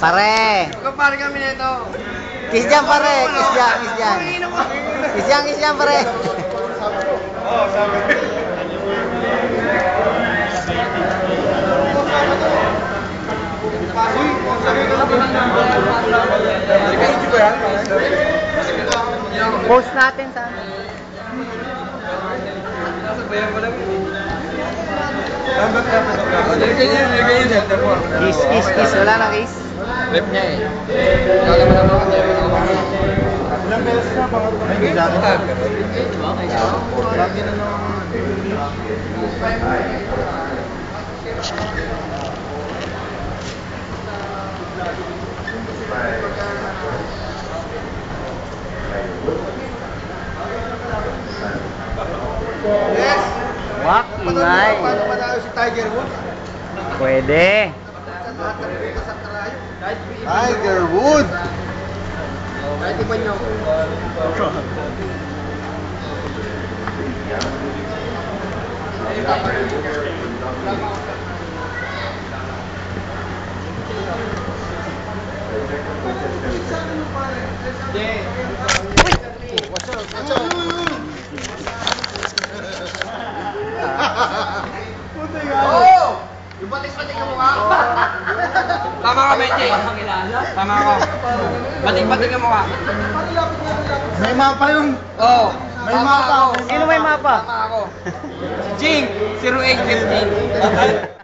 Pare. Kapare kami nito. Kiss dyan, pare. Kiss dyan, kiss dyan. Kiss dyan, pare. Oo, sabi. Post natin sa kiss, kiss, kiss. Wala na kiss. Rep niya eh. Kaya naman ako. Ilang beses na ba? Ay, hindi dati. Lagi na naman. Yes! Wak, ingay. Paano manalo si Tiger Woods? Pwede. Tiger Woods! Kahit iba niyo. What's up? What's up? Oh! Yung batik-batik ka mukha? Tama ka, Benji. Tama ako. Batik-batik ka mukha. May mapa yun. Oo. May mapa. Sino may mapa? Tama ako. Si Jing, 0815.